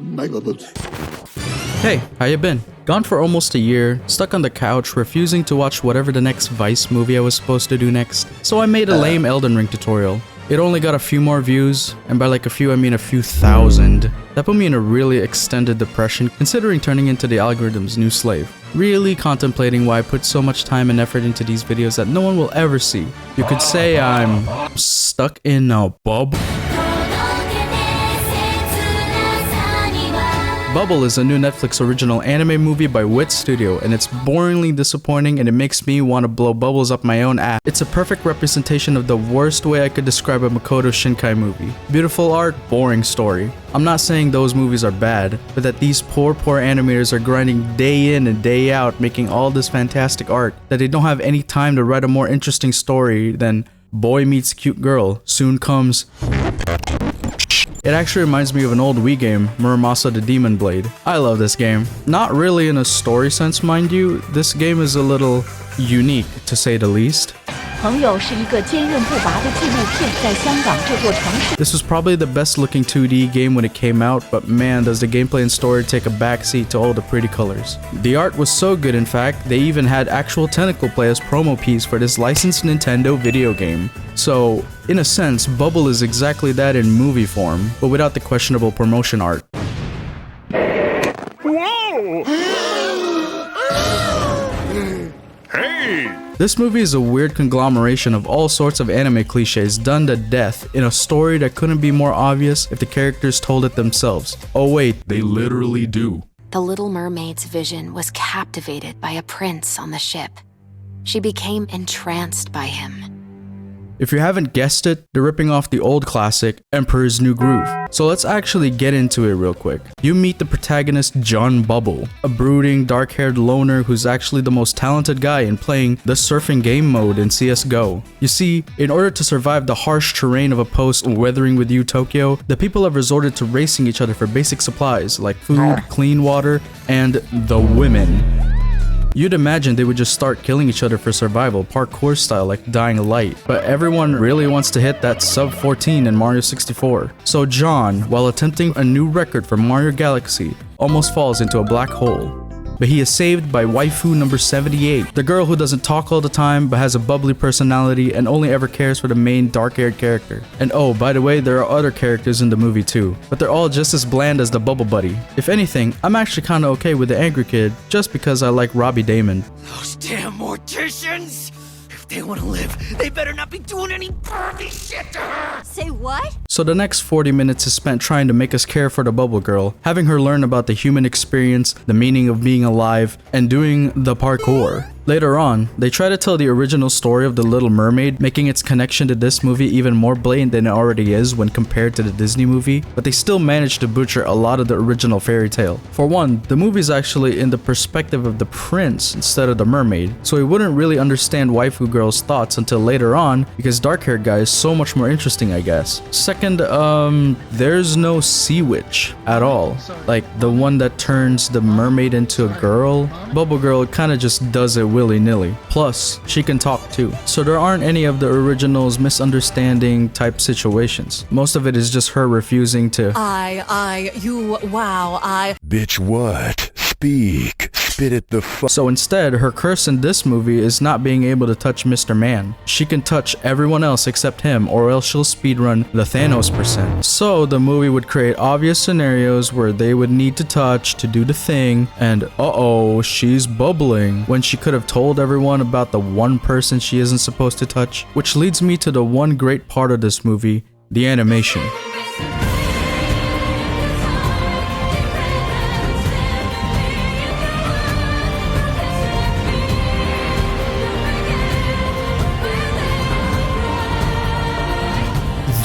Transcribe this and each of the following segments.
My bubbles. Hey, how you been? Gone for almost a year, stuck on the couch, refusing to watch whatever the next Vice movie I was supposed to do next. So I made a lame Elden Ring tutorial. It only got a few more views, and by like a few I mean a few thousand. That put me in a really extended depression, considering turning into the algorithm's new slave. Really contemplating why I put so much time and effort into these videos that no one will ever see. You could say I'm stuck in a bubble. Bubble is a new Netflix original anime movie by Wit Studio, and it's boringly disappointing and it makes me want to blow bubbles up my own ass. It's a perfect representation of the worst way I could describe a Makoto Shinkai movie. Beautiful art, boring story. I'm not saying those movies are bad, but that these poor animators are grinding day in and day out making all this fantastic art, that they don't have any time to write a more interesting story than boy meets cute girl, soon comes... It actually reminds me of an old Wii game, Muramasa the Demon Blade. I love this game. Not really in a story sense, mind you. This game is a little unique, to say the least. This was probably the best looking 2D game when it came out, but man, does the gameplay and story take a backseat to all the pretty colors. The art was so good, in fact, they even had actual tentacle play as promo piece for this licensed Nintendo video game. So, in a sense, Bubble is exactly that in movie form, but without the questionable promotion art. Whoa! Hey! This movie is a weird conglomeration of all sorts of anime cliches done to death in a story that couldn't be more obvious if the characters told it themselves. Oh wait, they literally do. The Little Mermaid's vision was captivated by a prince on the ship. She became entranced by him. If you haven't guessed it, they're ripping off the old classic, Emperor's New Groove. So let's actually get into it real quick. You meet the protagonist John Bubble, a brooding, dark-haired loner who's actually the most talented guy in playing the surfing game mode in CSGO. You see, in order to survive the harsh terrain of a post-Weathering With You Tokyo, the people have resorted to racing each other for basic supplies like food, clean water, and the women. You'd imagine they would just start killing each other for survival, parkour style like Dying Light, but everyone really wants to hit that sub 14 in Mario 64. So John, while attempting a new record for Mario Galaxy, almost falls into a black hole. But he is saved by waifu number 78, the girl who doesn't talk all the time but has a bubbly personality and only ever cares for the main dark-haired character. And oh, by the way, there are other characters in the movie too, but they're all just as bland as the Bubble Buddy. If anything, I'm actually kinda okay with the angry kid, just because I like Robbie Damon. Those damn morticians! If they want to live, they better not be doing any pervy shit to her! Say what? So the next 40 minutes is spent trying to make us care for the Bubble Girl, having her learn about the human experience, the meaning of being alive, and doing the parkour. Later on, they try to tell the original story of The Little Mermaid, making its connection to this movie even more blatant than it already is when compared to the Disney movie, but they still manage to butcher a lot of the original fairy tale. For one, the movie is actually in the perspective of the prince instead of the mermaid, so we wouldn't really understand waifu girl's thoughts until later on, because dark-haired guy is so much more interesting, I guess. Second, there's no sea witch at all. Like, the one that turns the mermaid into a girl. Bubble Girl kinda just does it willy-nilly. Plus, she can talk too. So there aren't any of the original's misunderstanding type situations. Most of it is just her refusing to Bitch, what? Speak. Spit it the fuck. So instead, her curse in this movie is not being able to touch Mr. Man. She can touch everyone else except him, or else she'll speedrun the Thanos %. So the movie would create obvious scenarios where they would need to touch to do the thing, and uh-oh, she's bubbling, when she could have told everyone about the one person she isn't supposed to touch. Which leads me to the one great part of this movie, the animation.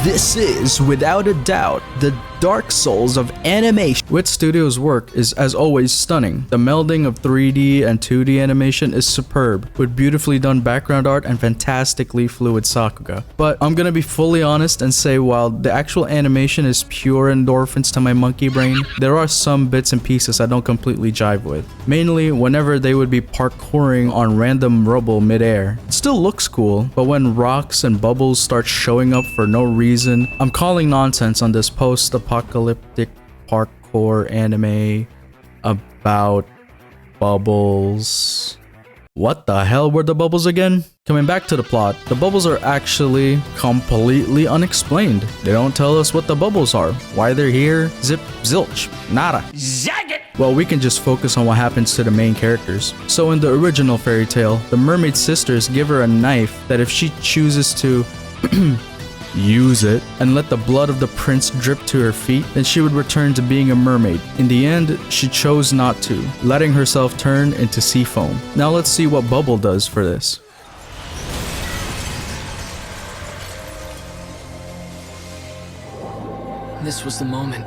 This is, without a doubt, the Dark Souls of animation. Wit Studios' work is, as always, stunning. The melding of 3D and 2D animation is superb, with beautifully done background art and fantastically fluid Sakuga. But I'm gonna be fully honest and say while the actual animation is pure endorphins to my monkey brain, there are some bits and pieces I don't completely jive with. Mainly whenever they would be parkouring on random rubble midair. It still looks cool, but when rocks and bubbles start showing up for no reason, I'm calling nonsense on this post-apocalyptic parkour anime about bubbles. What the hell were the bubbles again? Coming back to the plot, the bubbles are actually completely unexplained. They don't tell us what the bubbles are, why they're here, zip, zilch, nada. Zag it! Well, we can just focus on what happens to the main characters. So in the original fairy tale, the mermaid sisters give her a knife that if she chooses to use it and let the blood of the prince drip to her feet, then she would return to being a mermaid. In the end, she chose not to, letting herself turn into sea foam. Now let's see what Bubble does for this. This was the moment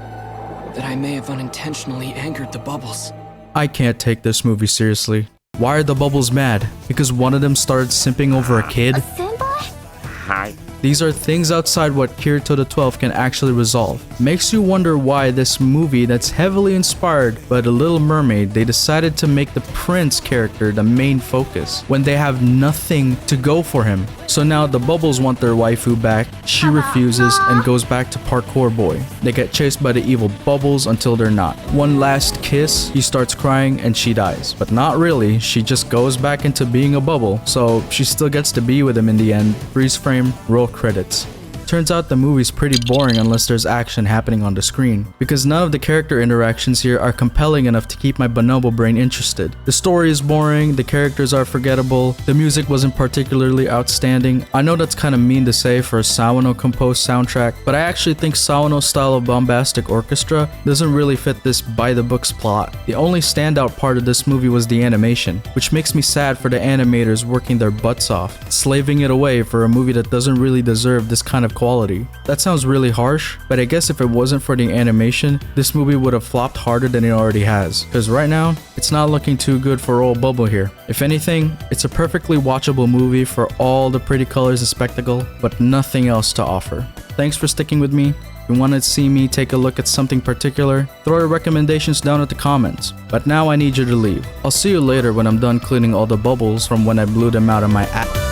that I may have unintentionally angered the bubbles. I can't take this movie seriously. Why are the bubbles mad? Because one of them started simping over a kid? Hi. These are things outside what Kirito the 12th can actually resolve. Makes you wonder why this movie that's heavily inspired by The Little Mermaid, they decided to make the prince character the main focus when they have nothing to go for him. So now the bubbles want their waifu back, she refuses and goes back to Parkour Boy. They get chased by the evil bubbles until they're not. One last kiss, he starts crying and she dies. But not really, she just goes back into being a bubble, so she still gets to be with him in the end. Freeze frame, roll credits. Turns out the movie's pretty boring unless there's action happening on the screen, because none of the character interactions here are compelling enough to keep my bonobo brain interested. The story is boring, the characters are forgettable, the music wasn't particularly outstanding. I know that's kind of mean to say for a Sawano composed soundtrack, but I actually think Sawano's style of bombastic orchestra doesn't really fit this by-the-books plot. The only standout part of this movie was the animation, which makes me sad for the animators working their butts off, slaving it away for a movie that doesn't really deserve this kind of quality. That sounds really harsh, but I guess if it wasn't for the animation, this movie would have flopped harder than it already has. Because right now, it's not looking too good for old Bubble here. If anything, it's a perfectly watchable movie for all the pretty colors and spectacle, but nothing else to offer. Thanks for sticking with me. If you want to see me take a look at something particular, throw your recommendations down at the comments. But now I need you to leave. I'll see you later when I'm done cleaning all the bubbles from when I blew them out of my ass.